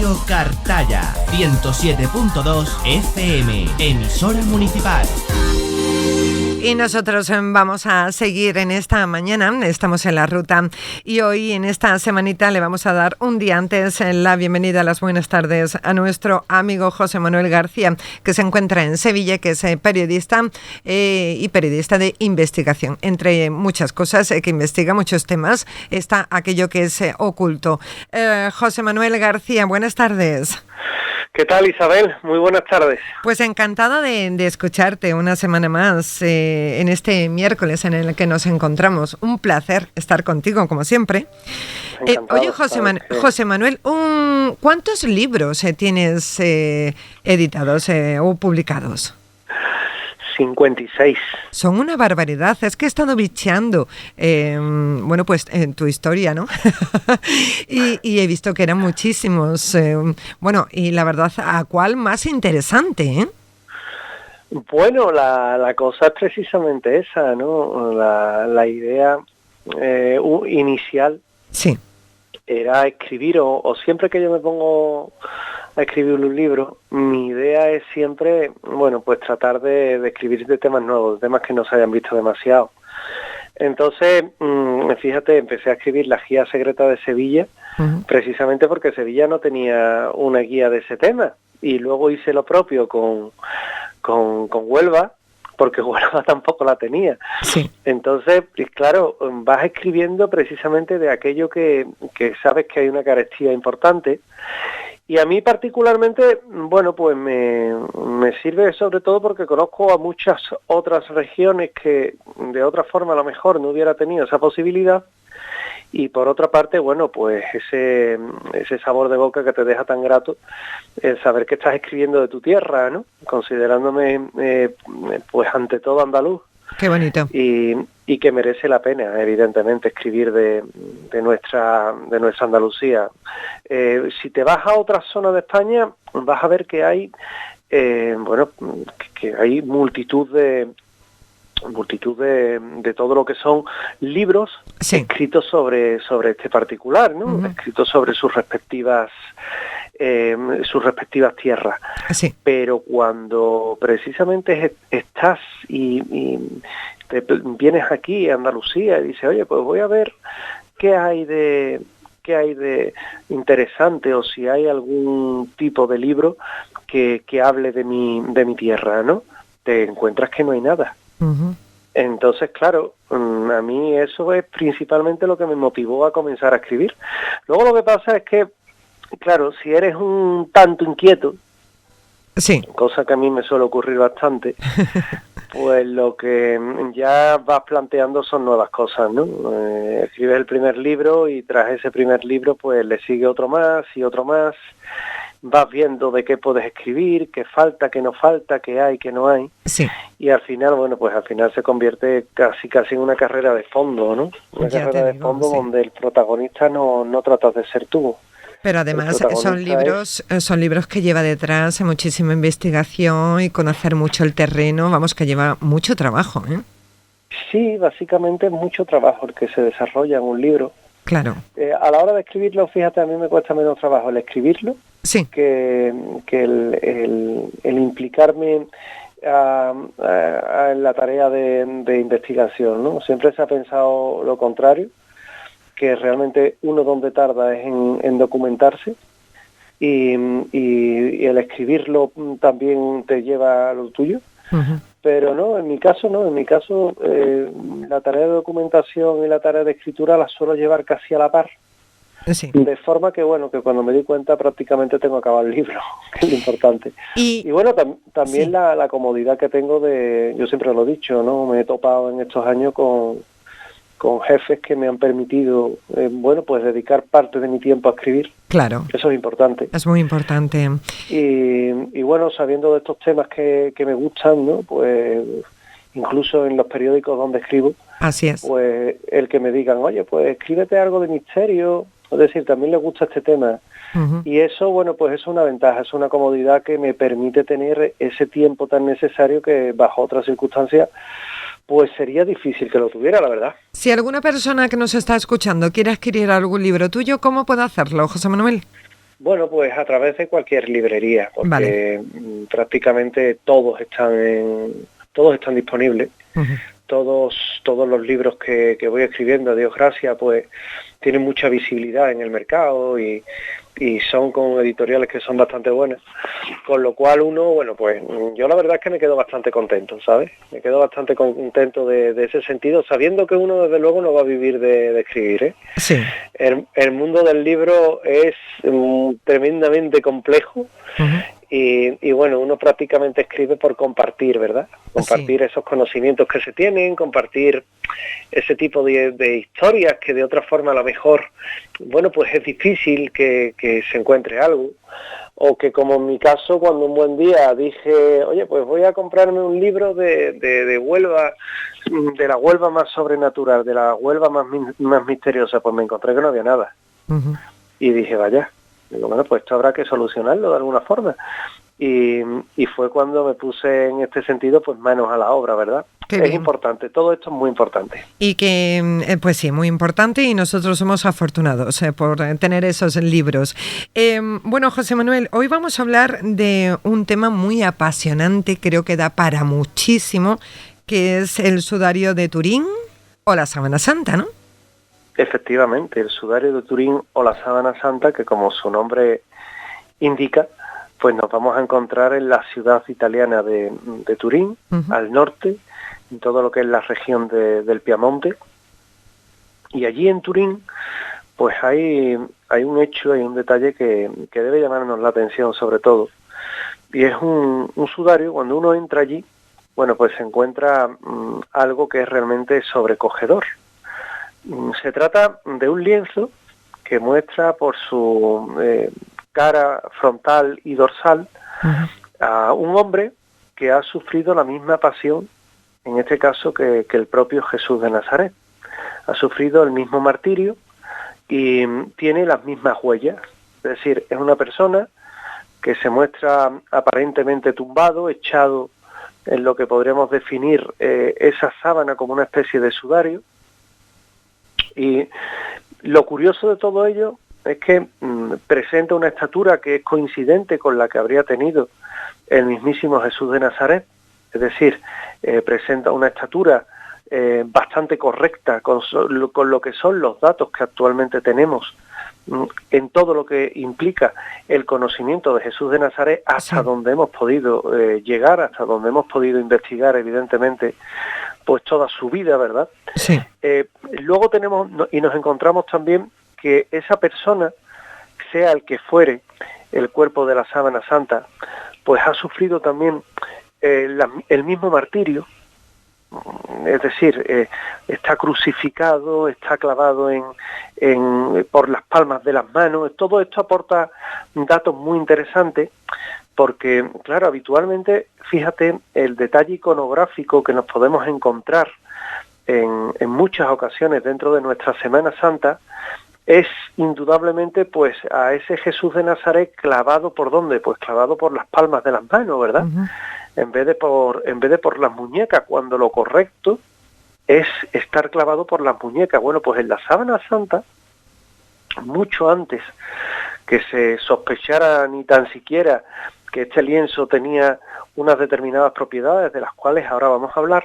Radio Cartaya, 107.2 FM, emisora municipal. Y nosotros vamos a seguir en esta mañana, estamos en la ruta y hoy en esta semanita le vamos a dar un día antes la bienvenida, las buenas tardes a nuestro amigo José Manuel García, que se encuentra en Sevilla, que es periodista y periodista de investigación. Entre muchas cosas que investiga, muchos temas, está aquello que es oculto. José Manuel García, buenas tardes. ¿Qué tal, Isabel? Muy buenas tardes. Pues encantada de escucharte una semana más en este miércoles en el que nos encontramos. Un placer estar contigo, como siempre. Oye, José Manuel, ¿cuántos libros tienes editados o publicados? 56. Son una barbaridad. Es que he estado bicheando, pues en tu historia, ¿no? y he visto que eran muchísimos. Y la verdad, ¿a cuál más interesante, eh? Bueno, la cosa es precisamente esa, ¿no? La idea inicial sí. Era escribir, o siempre que yo me pongo a escribir un libro, mi idea es siempre, pues tratar de escribir de temas nuevos, de temas que no se hayan visto demasiado. Entonces, fíjate, empecé a escribir la guía secreta de Sevilla, precisamente porque Sevilla no tenía una guía de ese tema, y luego hice lo propio con Huelva, porque Huelva tampoco la tenía. Sí. Entonces, claro, vas escribiendo precisamente de aquello que sabes que hay una carestía importante. Y a mí particularmente, pues me sirve sobre todo porque conozco a muchas otras regiones que de otra forma a lo mejor no hubiera tenido esa posibilidad. Y por otra parte, pues ese sabor de boca que te deja tan grato, el saber que estás escribiendo de tu tierra, ¿no? Considerándome, pues ante todo andaluz. Qué bonito. Y que merece la pena, evidentemente, escribir de nuestra Andalucía. Si te vas a otras zonas de España, vas a ver que hay, que hay multitud de todo lo que son libros sí. escritos sobre este particular, ¿no? Escritos sobre sus respectivas tierras. Sí. Pero cuando precisamente estás y te vienes aquí a Andalucía y dices, oye, pues voy a ver qué hay de interesante, o si hay algún tipo de libro que hable de mi tierra, ¿no? Te encuentras que no hay nada. Entonces, claro, a mí eso es principalmente lo que me motivó a comenzar a escribir. Luego lo que pasa es que, claro, si eres un tanto inquieto, sí. cosa que a mí me suele ocurrir bastante, pues lo que ya vas planteando son nuevas cosas, ¿no? Escribes el primer libro y tras ese primer libro pues le sigue otro más y otro más. Vas viendo de qué puedes escribir, qué falta, qué no falta, qué hay, qué no hay. Sí. Y al final, al final se convierte casi en una carrera de fondo, ¿no? Una carrera de fondo sí. Donde el protagonista no tratas de ser tú. Pero además son libros que lleva detrás muchísima investigación y conocer mucho el terreno, que lleva mucho trabajo, ¿eh? Sí, básicamente es mucho trabajo el que se desarrolla en un libro. Claro. A la hora de escribirlo, fíjate, a mí me cuesta menos trabajo el escribirlo sí. que el implicarme en la tarea de investigación, ¿no? Siempre se ha pensado lo contrario, que realmente uno donde tarda es en documentarse y el escribirlo también te lleva a lo tuyo. Pero no, en mi caso la tarea de documentación y la tarea de escritura las suelo llevar casi a la par. Sí. De forma que que cuando me di cuenta prácticamente tengo acabado el libro, que es lo importante. Y también sí. la comodidad que tengo yo siempre lo he dicho, ¿no? Me he topado en estos años con jefes que me han permitido, pues dedicar parte de mi tiempo a escribir. Claro. Eso es importante. Es muy importante. Y sabiendo de estos temas que me gustan, ¿no? Pues incluso en los periódicos donde escribo. Así es. Pues el que me digan, oye, pues escríbete algo de misterio, es decir, también les gusta este tema. Y eso, pues es una ventaja, es una comodidad que me permite tener ese tiempo tan necesario que bajo otras circunstancias pues sería difícil que lo tuviera, la verdad. Si alguna persona que nos está escuchando quiere adquirir algún libro tuyo, ¿cómo puede hacerlo, José Manuel? Bueno, pues a través de cualquier librería, porque Vale. prácticamente todos están disponibles. Ujú. Todos los libros que voy escribiendo, a Dios gracias, pues tienen mucha visibilidad en el mercado y son con editoriales que son bastante buenas, con lo cual uno, bueno, pues yo la verdad es que me quedo bastante contento, ¿sabes? Me quedo bastante contento de ese sentido, sabiendo que uno desde luego no va a vivir de escribir, ¿eh? Sí. El mundo del libro es tremendamente complejo. Ujú. Y bueno, uno prácticamente escribe por compartir, ¿verdad? Sí. Compartir esos conocimientos que se tienen, compartir ese tipo de historias que de otra forma a lo mejor, bueno, pues es difícil que se encuentre algo. O que como en mi caso, cuando un buen día dije, oye, pues voy a comprarme un libro de Huelva, de la Huelva más sobrenatural, de la Huelva más misteriosa, pues me encontré que no había nada. Ujú. Y dije, vaya, digo, bueno, pues esto habrá que solucionarlo de alguna forma. Y fue cuando me puse en este sentido pues manos a la obra, ¿verdad? Qué Es bien. importante, todo esto es muy importante. Y que, pues sí, muy importante y nosotros somos afortunados por tener esos libros. Bueno, José Manuel, hoy vamos a hablar de un tema muy apasionante, creo que da para muchísimo, que es el sudario de Turín o la sábana santa, ¿no? Efectivamente, el sudario de Turín o la sábana santa, que como su nombre indica, pues nos vamos a encontrar en la ciudad italiana de Turín, Uh-huh. al norte, en todo lo que es la región del Piamonte. Y allí en Turín, pues hay un hecho, hay un detalle que debe llamarnos la atención sobre todo. Y es un sudario, cuando uno entra allí, bueno, pues se encuentra algo que es realmente sobrecogedor. Se trata de un lienzo que muestra por su cara frontal y dorsal Uh-huh. a un hombre que ha sufrido la misma pasión, en este caso que el propio Jesús de Nazaret. Ha sufrido el mismo martirio y tiene las mismas huellas. Es decir, es una persona que se muestra aparentemente tumbado, echado en lo que podríamos definir esa sábana como una especie de sudario. Y lo curioso de todo ello es que presenta una estatura que es coincidente con la que habría tenido el mismísimo Jesús de Nazaret, es decir, presenta una estatura bastante correcta con lo que son los datos que actualmente tenemos en todo lo que implica el conocimiento de Jesús de Nazaret, hasta donde hemos podido llegar, hasta donde hemos podido investigar, evidentemente, pues toda su vida, ¿verdad? Sí. Luego tenemos, y nos encontramos también que esa persona, sea el que fuere el cuerpo de la sábana santa, pues ha sufrido también el mismo martirio. Es decir, está crucificado, está clavado por las palmas de las manos. Todo esto aporta datos muy interesantes porque, claro, habitualmente, fíjate, el detalle iconográfico que nos podemos encontrar en muchas ocasiones dentro de nuestra Semana Santa es indudablemente pues a ese Jesús de Nazaret clavado ¿por dónde? Pues clavado por las palmas de las manos, ¿verdad? Uh-huh. En vez de por las muñecas, cuando lo correcto es estar clavado por las muñecas. Bueno, pues en la sábana santa, mucho antes que se sospechara ni tan siquiera que este lienzo tenía unas determinadas propiedades de las cuales ahora vamos a hablar,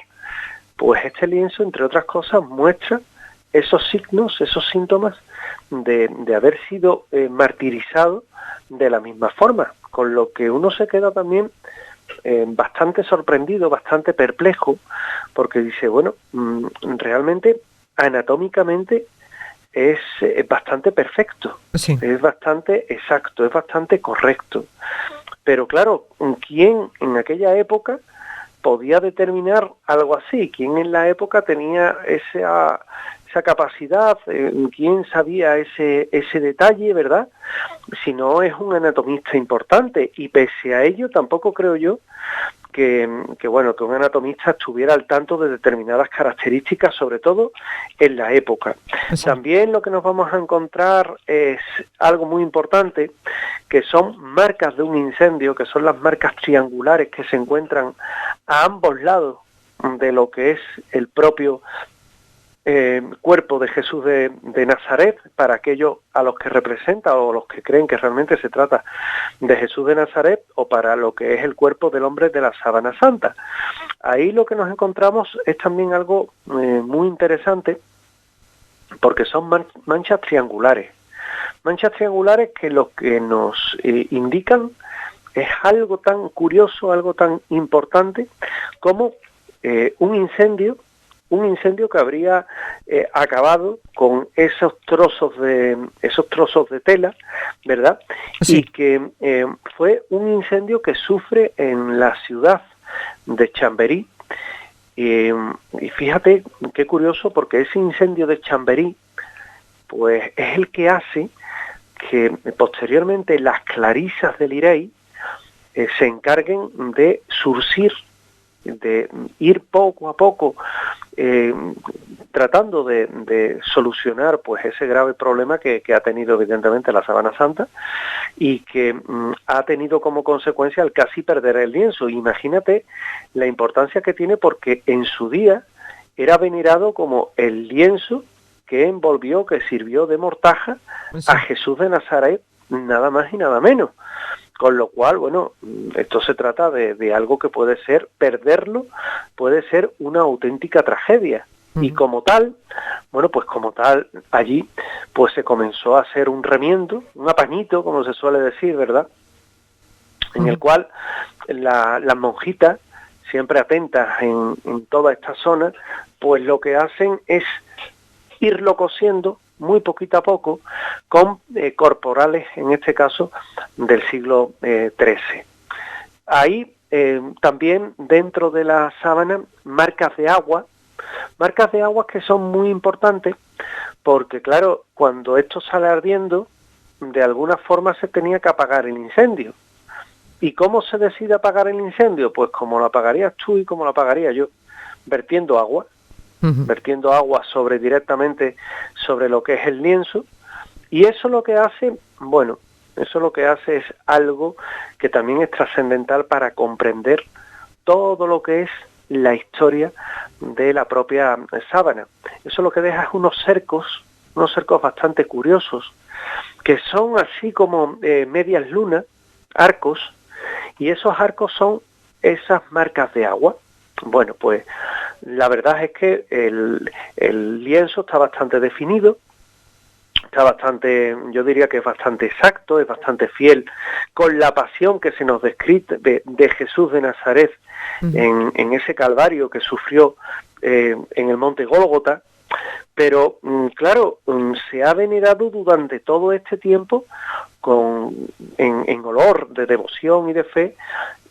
pues este lienzo, entre otras cosas, muestra esos signos, esos síntomas de haber sido martirizado de la misma forma, con lo que uno se queda también bastante sorprendido, bastante perplejo, porque dice, bueno, realmente anatómicamente es bastante perfecto, Sí. es bastante exacto, es bastante correcto. Pero claro, ¿quién en aquella época podía determinar algo así? ¿Quién en la época tenía esa capacidad? ¿Quién sabía ese detalle, verdad? Si no es un anatomista importante, y pese a ello tampoco creo yo que un anatomista estuviera al tanto de determinadas características, sobre todo en la época. Sí. También lo que nos vamos a encontrar es algo muy importante, que son marcas de un incendio, que son las marcas triangulares que se encuentran a ambos lados de lo que es el propio cuerpo de Jesús de Nazaret, para aquellos a los que representa o los que creen que realmente se trata de Jesús de Nazaret, o para lo que es el cuerpo del hombre de la sábana santa. Ahí lo que nos encontramos es también algo muy interesante, porque son manchas triangulares que lo que nos indican es algo tan curioso, algo tan importante como un incendio que habría acabado con esos trozos de tela, ¿verdad? Sí. Y que fue un incendio que sufre en la ciudad de Chamberí. Y fíjate qué curioso, porque ese incendio de Chamberí pues es el que hace que posteriormente las clarisas del Lirey se encarguen de surcir, de ir poco a poco tratando de solucionar pues ese grave problema que ha tenido evidentemente la Sábana Santa, y que ha tenido como consecuencia el casi perder el lienzo. Imagínate la importancia que tiene, porque en su día era venerado como el lienzo que envolvió, que sirvió de mortaja a Jesús de Nazaret, nada más y nada menos. Con lo cual, bueno, esto se trata de algo que puede ser, perderlo puede ser una auténtica tragedia. Y como tal, bueno, pues como tal, allí pues se comenzó a hacer un remiendo, un apañito, como se suele decir, ¿verdad? En el cual las monjitas, siempre atentas en toda esta zona, pues lo que hacen es irlo cosiendo muy poquito a poco con corporales, en este caso del siglo XIII. Ahí también dentro de la sábana marcas de agua que son muy importantes, porque claro, cuando esto sale ardiendo, de alguna forma se tenía que apagar el incendio. ¿Y cómo se decide apagar el incendio? Pues como lo apagarías tú y como lo apagaría yo, vertiendo agua. Vertiendo agua directamente sobre lo que es el lienzo, y eso lo que hace, bueno, eso lo que hace es algo que también es trascendental para comprender todo lo que es la historia de la propia sábana. Eso lo que deja es unos cercos bastante curiosos, que son así como medias lunas, arcos, y esos arcos son esas marcas de agua. Bueno, pues la verdad es que el lienzo está bastante definido, está bastante, yo diría que es bastante exacto, es bastante fiel con la pasión que se nos describe de Jesús de Nazaret en ese calvario que sufrió en el monte Gólgota, pero claro, se ha venerado durante todo este tiempo en olor de devoción y de fe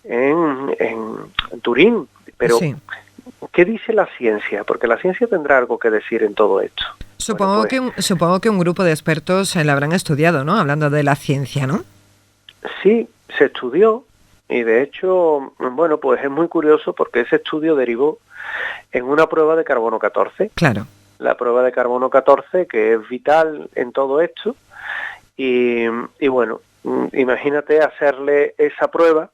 en Turín. Pero, sí. ¿Qué dice la ciencia? Porque la ciencia tendrá algo que decir en todo esto. Supongo que un grupo de expertos la habrán estudiado, ¿no? Hablando de la ciencia, ¿no? Sí, se estudió, y de hecho, bueno, pues es muy curioso, porque ese estudio derivó en una prueba de carbono 14. Claro. La prueba de carbono 14, que es vital en todo esto, y bueno, imagínate hacerle esa prueba,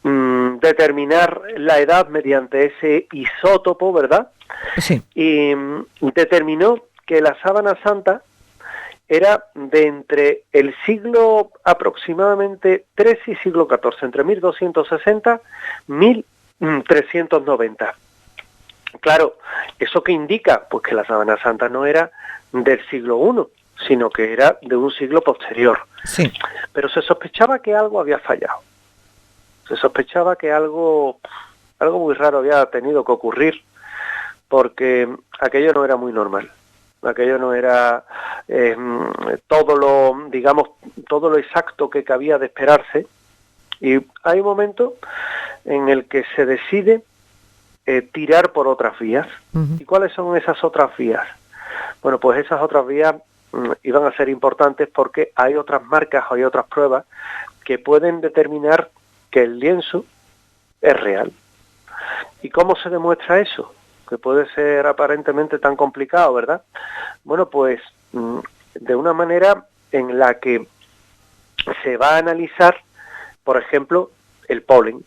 determinar la edad mediante ese isótopo, ¿verdad? Sí. Y determinó que la Sábana Santa era de entre el siglo aproximadamente XIII y siglo XIV, entre 1260 y 1390. Claro, ¿eso qué indica? Pues que la Sábana Santa no era del siglo I, sino que era de un siglo posterior. Sí. Pero se sospechaba que algo había fallado. Se sospechaba que algo muy raro había tenido que ocurrir, porque aquello no era muy normal. Aquello no era todo lo exacto que cabía de esperarse. Y hay un momento en el que se decide tirar por otras vías. ¿Y cuáles son esas otras vías? Bueno, pues esas otras vías iban a ser importantes, porque hay otras marcas o hay otras pruebas que pueden determinar que el lienzo es real. ¿Y cómo se demuestra eso? Que puede ser aparentemente tan complicado, ¿verdad? Bueno, pues de una manera en la que se va a analizar, por ejemplo, el polen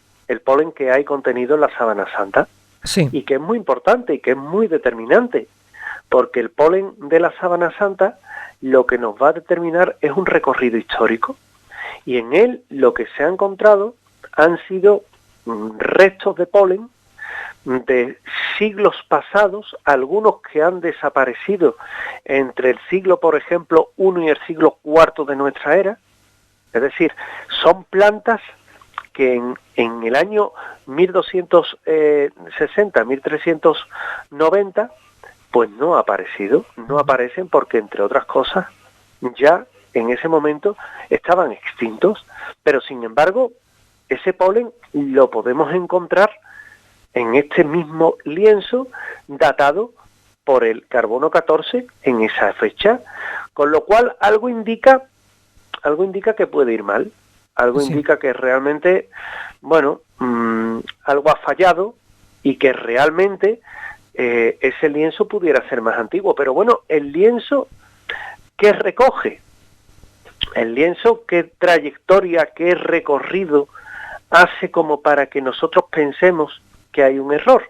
que hay contenido en la Sábana Santa. Sí. Y que es muy importante y que es muy determinante. porque el polen de la sábana santa lo que nos va a determinar es un recorrido histórico, y en él lo que se ha encontrado han sido restos de polen de siglos pasados, algunos que han desaparecido entre el siglo, por ejemplo, I y el siglo IV de nuestra era. Es decir, son plantas que en el año 1260, 1390, pues no ha aparecido, no aparecen porque, entre otras cosas, ya en ese momento estaban extintos, pero sin embargo, ese polen lo podemos encontrar en este mismo lienzo datado por el carbono 14 en esa fecha, con lo cual algo indica que puede ir mal, algo indica que realmente, bueno, algo ha fallado y que realmente ese lienzo pudiera ser más antiguo. Pero bueno, el lienzo, ¿qué recoge? El lienzo, ¿qué trayectoria, qué recorrido hace como para que nosotros pensemos que hay un error?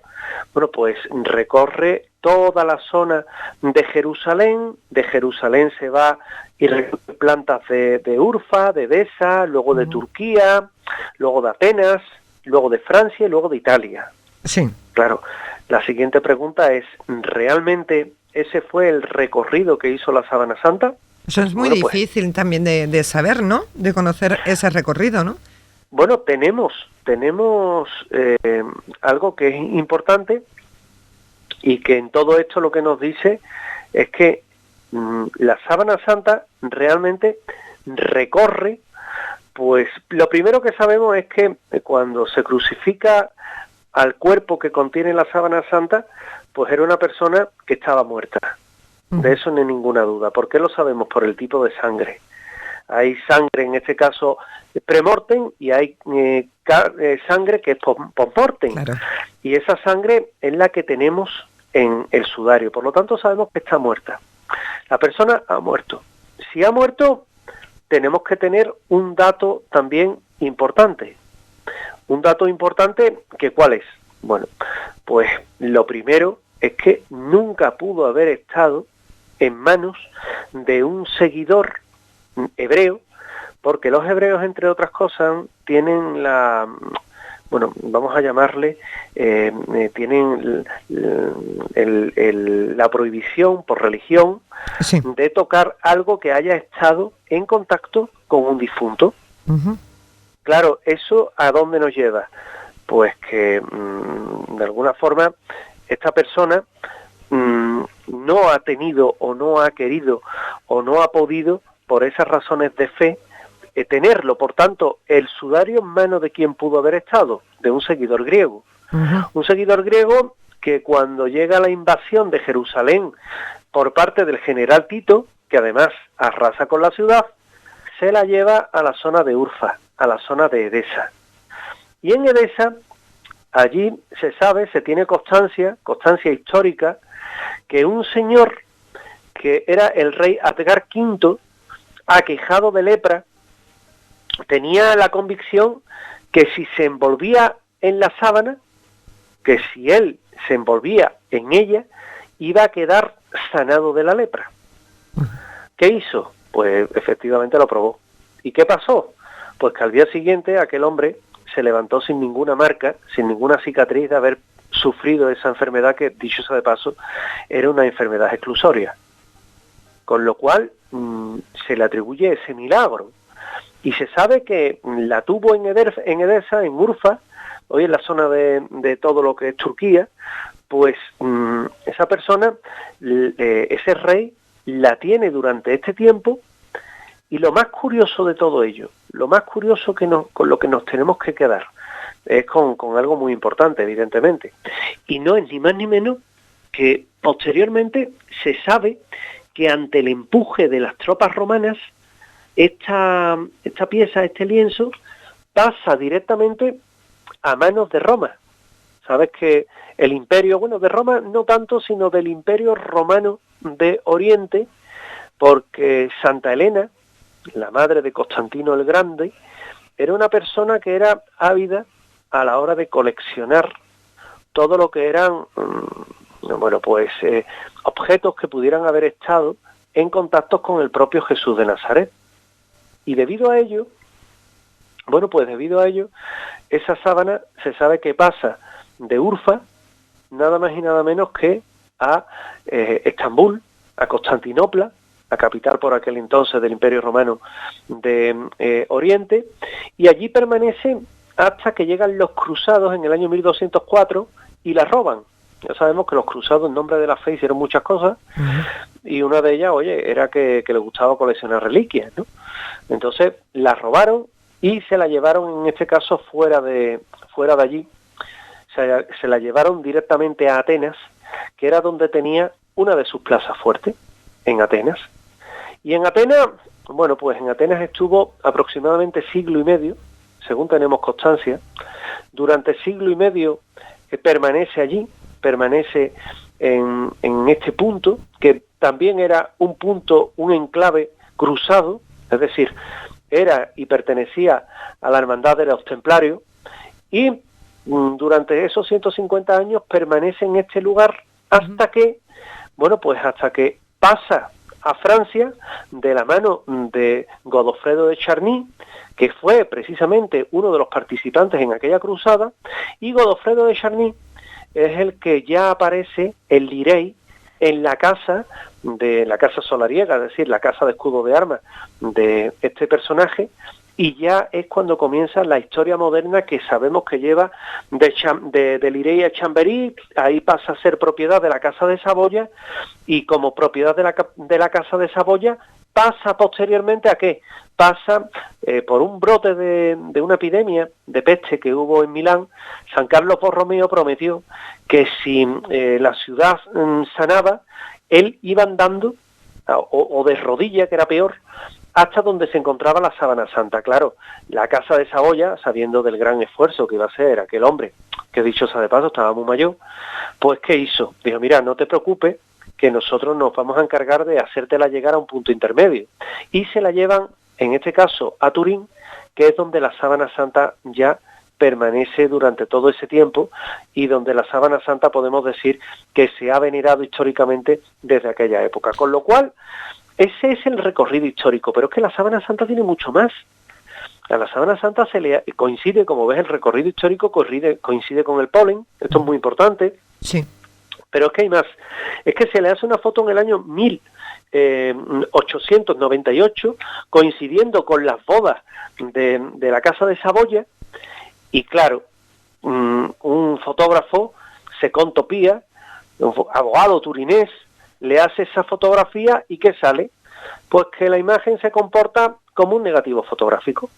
Bueno, pues recorre toda la zona de Jerusalén se va y recoge plantas de Urfa, de Edesa, luego de Turquía, luego de Atenas, luego de Francia y luego de Italia. Sí. Claro, la siguiente pregunta es, ¿realmente ese fue el recorrido que hizo la Sábana Santa? Eso es muy difícil también de saber, ¿no? De conocer ese recorrido, ¿no? Bueno, tenemos algo que es importante y que en todo esto lo que nos dice es que la Sábana Santa realmente recorre, pues lo primero que sabemos es que cuando se crucifica al cuerpo que contiene la Sábana Santa, pues era una persona que estaba muerta. De eso no hay ninguna duda. ¿Por qué lo sabemos? Por el tipo de sangre. Hay sangre, en este caso, premortem, y hay sangre que es postmortem. Claro. Y esa sangre es la que tenemos en el sudario. Por lo tanto, sabemos que está muerta. La persona ha muerto. Si ha muerto, tenemos que tener un dato también importante. Un dato importante, que ¿cuál es? Bueno, pues lo primero es que nunca pudo haber estado en manos de un seguidor hebreo, porque los hebreos, entre otras cosas, tienen la, bueno, vamos a llamarle, tienen la prohibición por religión de tocar algo que haya estado en contacto con un difunto. Claro, ¿eso a dónde nos lleva? Pues que de alguna forma esta persona no ha tenido o no ha querido o no ha podido, por esas razones de fe, tenerlo. Por tanto, el sudario en manos de quien pudo haber estado, de un seguidor griego. Un seguidor griego que cuando llega la invasión de Jerusalén por parte del general Tito, que además arrasa con la ciudad, se la lleva a la zona de Urfa, a la zona de Edesa. Y en Edesa, allí se sabe, se tiene constancia histórica, que un señor que era el rey Adgar V, aquejado de lepra, tenía la convicción que si se envolvía en la sábana, que si él se envolvía en ella, iba a quedar sanado de la lepra. ¿Qué hizo? Pues efectivamente lo probó. ¿Y qué pasó? Pues que al día siguiente aquel hombre se levantó sin ninguna marca, sin ninguna cicatriz de haber sufrido esa enfermedad que, dicho sea de paso, era una enfermedad exclusoria. Con lo cual se le atribuye ese milagro. Y se sabe que la tuvo en Edesa, en Urfa, hoy en la zona de todo lo que es Turquía, pues esa persona, ese rey, la tiene durante este tiempo. Y lo más curioso de todo ello, lo más curioso con lo que nos tenemos que quedar, es con algo muy importante, evidentemente. Y no es ni más ni menos que posteriormente se sabe que ante el empuje de las tropas romanas, esta pieza, este lienzo, pasa directamente a manos de Roma. Sabes que el imperio, bueno, de Roma no tanto, sino del imperio romano de Oriente, porque Santa Elena, la madre de Constantino el Grande, era una persona que era ávida a la hora de coleccionar todo lo que eran bueno, pues objetos que pudieran haber estado en contacto con el propio Jesús de Nazaret. Y debido a ello, esa sábana se sabe que pasa de Urfa, nada más y nada menos que a Estambul, a Constantinopla, la capital por aquel entonces del Imperio Romano de Oriente, y allí permanece hasta que llegan los cruzados en el año 1204 y la roban. Ya sabemos que los cruzados en nombre de la fe hicieron muchas cosas, y una de ellas, era que les gustaba coleccionar reliquias, ¿no? Entonces la robaron y se la llevaron, en este caso, fuera de allí. Se la llevaron directamente a Atenas, que era donde tenía una de sus plazas fuertes, en Atenas. Y en Atenas, en Atenas estuvo aproximadamente siglo y medio, según tenemos constancia. Durante siglo y medio permanece allí, permanece en este punto, que también era un enclave cruzado, es decir, era y pertenecía a la hermandad de los templarios, y durante esos 150 años permanece en este lugar hasta que pasa a Francia de la mano de Godofredo de Charny, que fue precisamente uno de los participantes en aquella cruzada, y Godofredo de Charny es el que ya aparece en Lirey, en la casa solariega, es decir, la casa de escudo de armas de este personaje, y ya es cuando comienza la historia moderna que sabemos que lleva de Lirey a Chamberí. Ahí pasa a ser propiedad de la Casa de Saboya, y como propiedad de la Casa de Saboya pasa posteriormente a ¿qué? Pasa por un brote de una epidemia de peste que hubo en Milán. San Carlos Borromeo prometió que si la ciudad sanaba, él iba andando, o de rodilla, que era peor, hasta donde se encontraba la Sábana Santa. Claro, la Casa de Saboya, sabiendo del gran esfuerzo que iba a hacer aquel hombre, que dicho sea de paso, estaba muy mayor, pues ¿qué hizo? Dijo, mira, no te preocupes, que nosotros nos vamos a encargar de hacértela llegar a un punto intermedio. Y se la llevan, en este caso, a Turín, que es donde la Sábana Santa ya permanece durante todo ese tiempo, y donde la Sábana Santa podemos decir que se ha venerado históricamente desde aquella época. Con lo cual, ese es el recorrido histórico, pero es que la Sábana Santa tiene mucho más. A la Sábana Santa se le coincide, como ves, el recorrido histórico coincide con el polen. Esto es muy importante. Sí. Pero es que hay más. Es que se le hace una foto en el año 1898, coincidiendo con las bodas de la Casa de Saboya, y claro, un fotógrafo, Seconto Pía, un abogado turinés, le hace esa fotografía, y ¿qué sale? Pues que la imagen se comporta como un negativo fotográfico.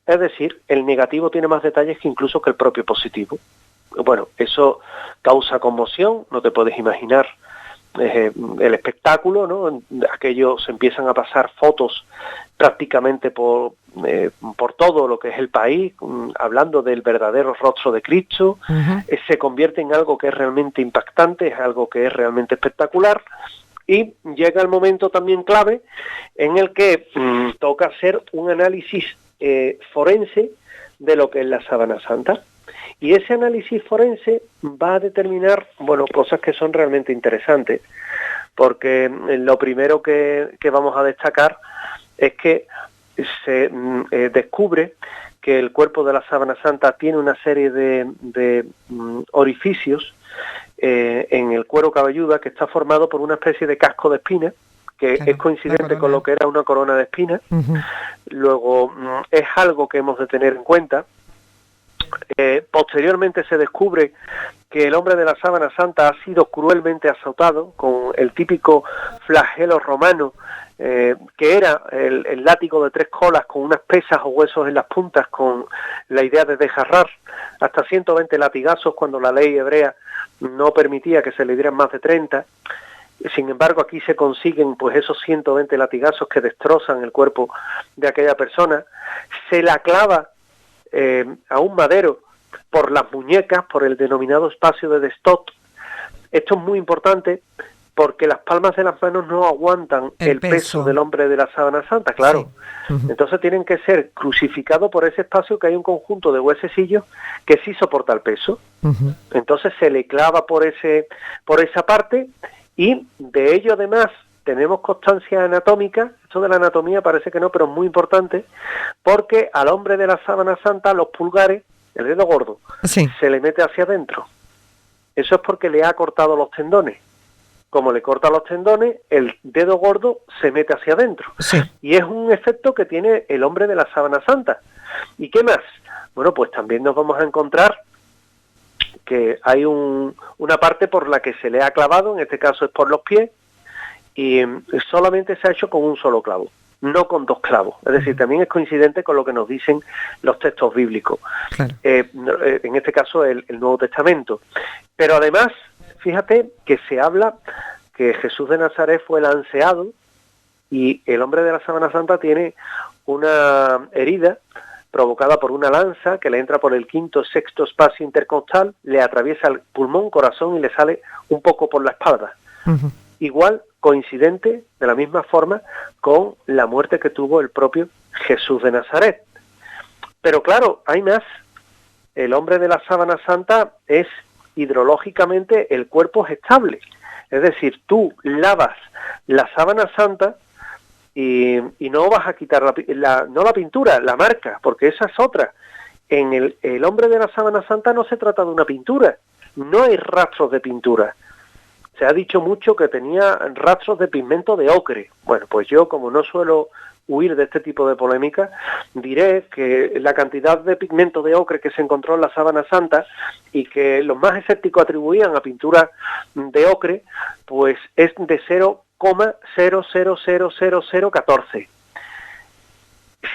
Es decir, el negativo tiene más detalles que incluso que el propio positivo. Bueno, eso causa conmoción, no te puedes imaginar el espectáculo, ¿no? Aquellos empiezan a pasar fotos prácticamente por todo lo que es el país, hablando del verdadero rostro de Cristo. Se convierte en algo que es realmente impactante, es algo que es realmente espectacular, y llega el momento también clave en el que toca hacer un análisis forense de lo que es la Sábana Santa. Y ese análisis forense va a determinar, cosas que son realmente interesantes, porque lo primero que vamos a destacar es que se descubre que el cuerpo de la Sábana Santa tiene una serie de orificios en el cuero cabelludo, que está formado por una especie de casco de espinas, que es coincidente con lo que era una corona de espinas. Luego, es algo que hemos de tener en cuenta. Posteriormente se descubre que el hombre de la Sábana Santa ha sido cruelmente azotado con el típico flagelo romano, que era el látigo de 3 colas con unas pesas o huesos en las puntas, con la idea de desgarrar, hasta 120 latigazos, cuando la ley hebrea no permitía que se le dieran más de 30. Sin embargo, aquí se consiguen pues esos 120 latigazos que destrozan el cuerpo de aquella persona. Se la clava a un madero por las muñecas, por el denominado espacio de Destot. Esto es muy importante porque las palmas de las manos no aguantan el peso del hombre de la sábana santa, claro. Sí. Entonces tienen que ser crucificados por ese espacio que hay un conjunto de huesecillos que sí soporta el peso. Entonces se le clava por esa parte, y de ello además tenemos constancia anatómica. Esto de la anatomía parece que no, pero es muy importante, porque al hombre de la sábana santa los pulgares, el dedo gordo, sí, se le mete hacia adentro. Eso es porque le ha cortado los tendones. Como le corta los tendones, el dedo gordo se mete hacia adentro. Sí. Y es un efecto que tiene el hombre de la sábana santa. ¿Y qué más? Bueno, pues también nos vamos a encontrar que hay una parte por la que se le ha clavado, en este caso es por los pies, y solamente se ha hecho con un solo clavo, no con 2 clavos. Es decir, también es coincidente con lo que nos dicen los textos bíblicos. Claro. En este caso el Nuevo Testamento. Pero además, fíjate que se habla que Jesús de Nazaret fue lanceado, y el hombre de la sábana santa tiene una herida provocada por una lanza que le entra por el 5º, 6º espacio intercostal, le atraviesa el pulmón, corazón y le sale un poco por la espalda. Igual, coincidente, de la misma forma, con la muerte que tuvo el propio Jesús de Nazaret. Pero claro, hay más. El hombre de la sábana santa es hidrológicamente, el cuerpo es estable. Es decir, tú lavas la sábana santa y no vas a quitar no la pintura, la marca, porque esa es otra. En el hombre de la sábana santa no se trata de una pintura, no hay rastros de pintura. Se ha dicho mucho que tenía rastros de pigmento de ocre. Bueno, pues yo, como no suelo huir de este tipo de polémica, diré que la cantidad de pigmento de ocre que se encontró en la sábana santa, y que los más escépticos atribuían a pintura de ocre, pues es de 0,000014.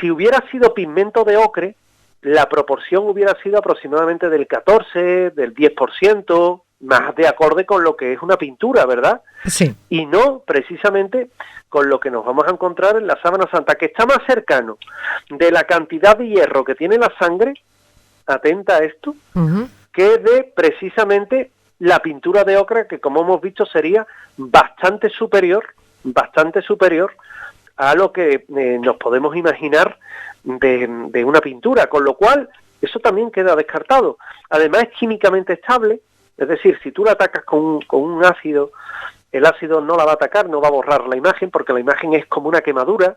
Si hubiera sido pigmento de ocre, la proporción hubiera sido aproximadamente del 14, del 10%, más de acorde con lo que es una pintura, ¿verdad? Sí. Y no precisamente con lo que nos vamos a encontrar en la sábana santa, que está más cercano de la cantidad de hierro que tiene la sangre, atenta a esto, que de precisamente la pintura de ocre, que como hemos visto sería bastante superior a lo que nos podemos imaginar de una pintura, con lo cual eso también queda descartado. Además es químicamente estable. Es decir, si tú la atacas con un ácido, el ácido no la va a atacar, no va a borrar la imagen, porque la imagen es como una quemadura.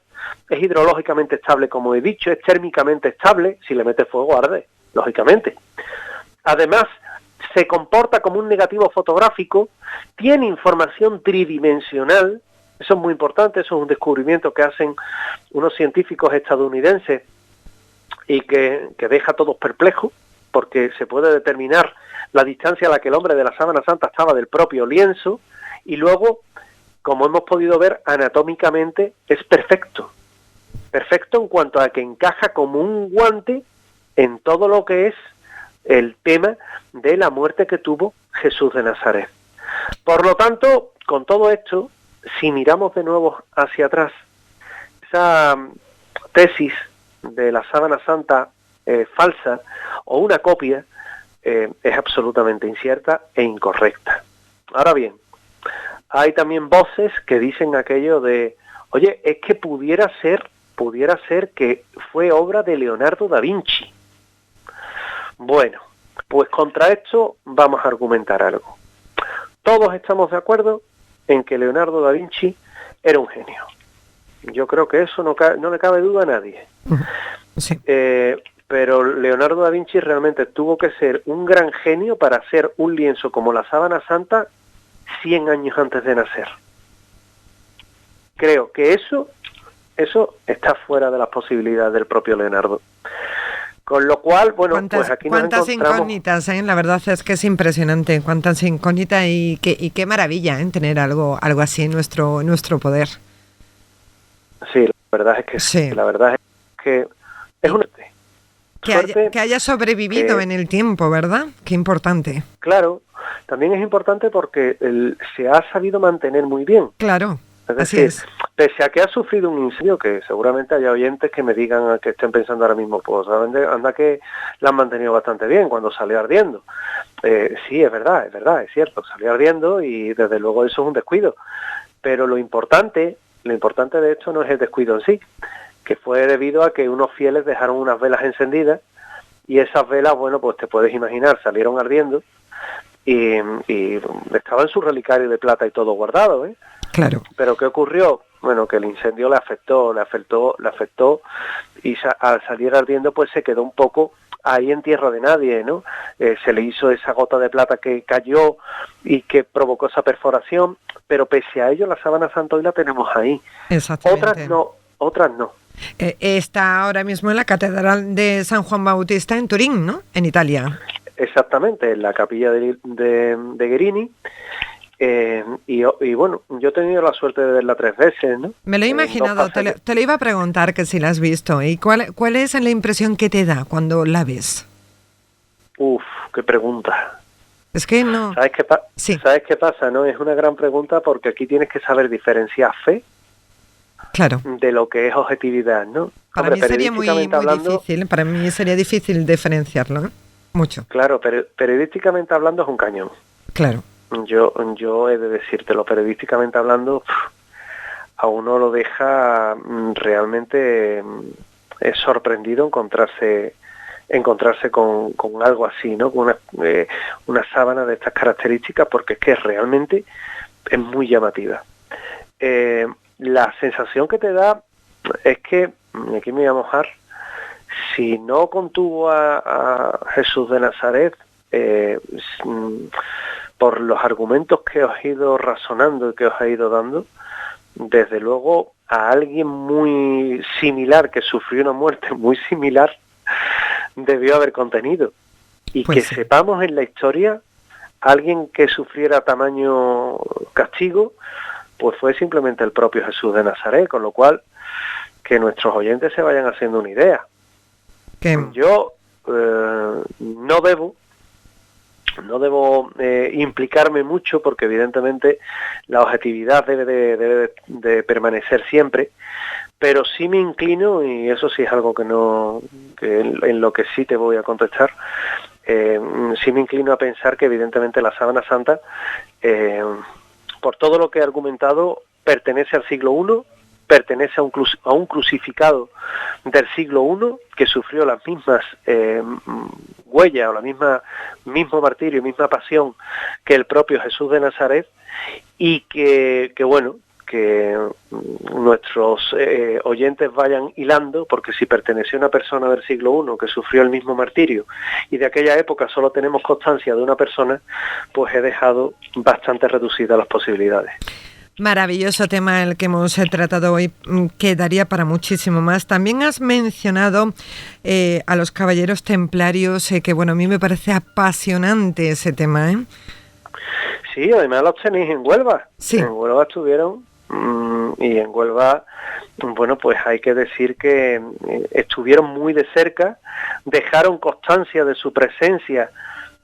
Es hidrológicamente estable, como he dicho, es térmicamente estable. Si le metes fuego, arde, lógicamente. Además, se comporta como un negativo fotográfico, tiene información tridimensional. Eso es muy importante, eso es un descubrimiento que hacen unos científicos estadounidenses y que deja a todos perplejos, porque se puede determinar la distancia a la que el hombre de la sábana santa estaba del propio lienzo, y luego, como hemos podido ver, anatómicamente es perfecto en cuanto a que encaja como un guante en todo lo que es el tema de la muerte que tuvo Jesús de Nazaret. Por lo tanto, con todo esto, si miramos de nuevo hacia atrás, esa tesis de la sábana santa falsa o una copia, es absolutamente incierta e incorrecta. Ahora bien, hay también voces que dicen aquello de, oye, es que pudiera ser que fue obra de Leonardo da Vinci. Bueno, pues contra esto vamos a argumentar algo. Todos estamos de acuerdo en que Leonardo da Vinci era un genio. Yo creo que eso no le cabe duda a nadie. Sí. Pero Leonardo da Vinci realmente tuvo que ser un gran genio para hacer un lienzo como la sábana santa 100 años antes de nacer. Creo que eso está fuera de las posibilidades del propio Leonardo. Con lo cual, bueno, pues aquí nos encontramos... Cuántas incógnitas, ¿eh? La verdad es que es impresionante, cuántas incógnitas, y qué maravilla, ¿eh? Tener algo así en nuestro poder. Sí, la verdad es que sí. La verdad es que es un... Que haya sobrevivido en el tiempo, ¿verdad? Qué importante. Claro, también es importante porque se ha sabido mantener muy bien. Claro. Es Así decir, es. pese a que ha sufrido un incendio, que seguramente haya oyentes que me digan, que estén pensando ahora mismo, pues anda que la han mantenido bastante bien cuando salió ardiendo. Sí, es verdad, es cierto, salió ardiendo y desde luego eso es un descuido. Pero lo importante de esto no es el descuido en sí, que fue debido a que unos fieles dejaron unas velas encendidas y esas velas, bueno, pues te puedes imaginar, salieron ardiendo y estaba en su relicario de plata y todo guardado, ¿eh? Claro. Pero ¿qué ocurrió? Bueno, que el incendio le afectó y al salir ardiendo pues se quedó un poco ahí en tierra de nadie, ¿no? Se le hizo esa gota de plata que cayó y que provocó esa perforación, pero pese a ello la sábana santa hoy la tenemos ahí. Exactamente. Otras no. Está ahora mismo en la Catedral de San Juan Bautista en Turín, ¿no? En Italia. Exactamente, en la capilla de Guerini. Y bueno, yo he tenido la suerte de verla 3 veces, ¿no? Me lo he imaginado, te lo iba a preguntar que si la has visto. ¿Y cuál es la impresión que te da cuando la ves? Uf, qué pregunta. Es que no... ¿Sabes qué pasa? ¿No? Es una gran pregunta porque aquí tienes que saber diferenciar fe, claro, de lo que es objetividad, ¿no? Para mí sería muy difícil, para mí sería difícil diferenciarlo, ¿eh? Mucho. Claro, pero periodísticamente hablando es un cañón. Claro. Yo he de decírtelo, periodísticamente hablando, a uno lo deja realmente sorprendido encontrarse con algo así, ¿no? Con una sábana de estas características, porque es que realmente es muy llamativa. La sensación que te da es que, aquí me voy a mojar, si no contuvo a Jesús de Nazaret, por los argumentos que os he ido razonando y que os he ido dando, desde luego a alguien muy similar, que sufrió una muerte muy similar, debió haber contenido. Y pues que sí, sepamos en la historia, alguien que sufriera tamaño castigo, pues fue simplemente el propio Jesús de Nazaret, con lo cual que nuestros oyentes se vayan haciendo una idea. Yo no debo implicarme mucho, porque evidentemente la objetividad debe de permanecer siempre, pero sí me inclino, y eso sí es algo en lo que sí te voy a contestar, sí me inclino a pensar que evidentemente la sábana santa, por todo lo que he argumentado, pertenece al siglo I, pertenece a un crucificado del siglo I que sufrió las mismas huellas o la mismo martirio, misma pasión que el propio Jesús de Nazaret, y que nuestros oyentes vayan hilando, porque si perteneció a una persona del siglo I que sufrió el mismo martirio y de aquella época solo tenemos constancia de una persona, pues he dejado bastante reducidas las posibilidades. Maravilloso tema el que hemos tratado hoy, quedaría para muchísimo más. También has mencionado a los caballeros templarios, que bueno, a mí me parece apasionante ese tema, ¿eh? Sí, además los tenéis en Huelva. Sí. En Huelva estuvieron, y en Huelva, bueno, pues hay que decir que estuvieron muy de cerca, dejaron constancia de su presencia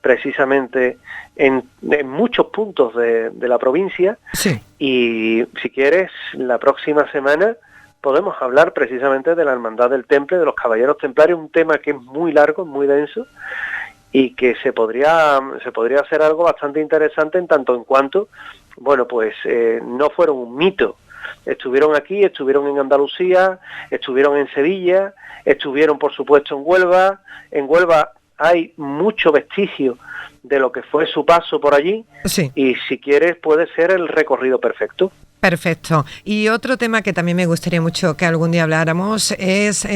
precisamente en muchos puntos de la provincia. Sí. Y si quieres, la próxima semana podemos hablar precisamente de la Hermandad del Temple, de los Caballeros Templarios, un tema que es muy largo, muy denso, y que se podría hacer algo bastante interesante en tanto en cuanto, bueno, pues no fueron un mito. Estuvieron aquí, estuvieron en Andalucía, estuvieron en Sevilla, estuvieron por supuesto en Huelva. En Huelva hay mucho vestigio de lo que fue su paso por allí. Sí. Y si quieres puede ser el recorrido perfecto. Perfecto. Y otro tema que también me gustaría mucho que algún día habláramos es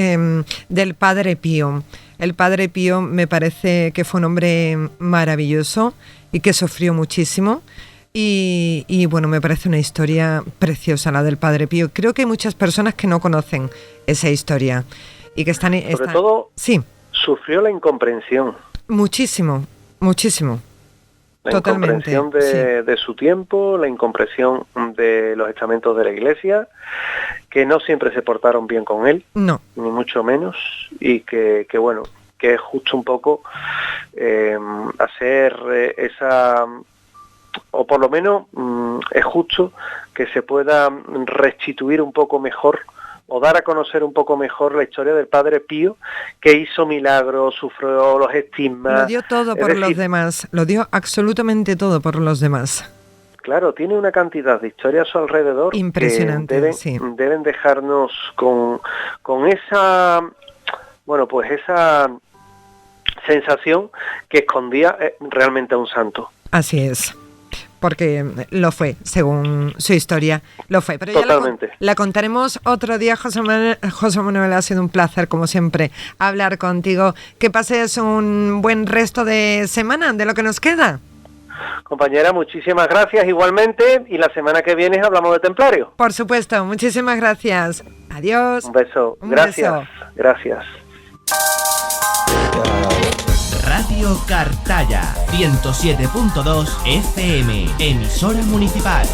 del Padre Pío. El Padre Pío me parece que fue un hombre maravilloso y que sufrió muchísimo. Y bueno, me parece una historia preciosa la del Padre Pío. Creo que hay muchas personas que no conocen esa historia y que están... Sobre todo, sí, sufrió la incomprensión. Muchísimo. La totalmente, incomprensión de su tiempo, la incomprensión de los estamentos de la Iglesia, que no siempre se portaron bien con él, no, ni mucho menos, y que bueno, que es justo un poco hacer o por lo menos es justo que se pueda restituir un poco mejor o dar a conocer un poco mejor la historia del Padre Pío, que hizo milagros, sufrió los estigmas. Lo dio todo por los demás, lo dio absolutamente todo por los demás. Claro, tiene una cantidad de historias a su alrededor impresionante, que deben dejarnos con esa, bueno, pues esa sensación que escondía realmente a un santo. Así es. Porque lo fue, según su historia, lo fue. Pero totalmente. Ya la contaremos otro día, José Manuel. Ha sido un placer, como siempre, hablar contigo. Que pases un buen resto de semana, de lo que nos queda. Compañera, muchísimas gracias igualmente, y la semana que viene hablamos de templario. Por supuesto, muchísimas gracias. Adiós. Un beso. Gracias. Gracias. Radio Cartaya, 107.2 FM, emisora municipal.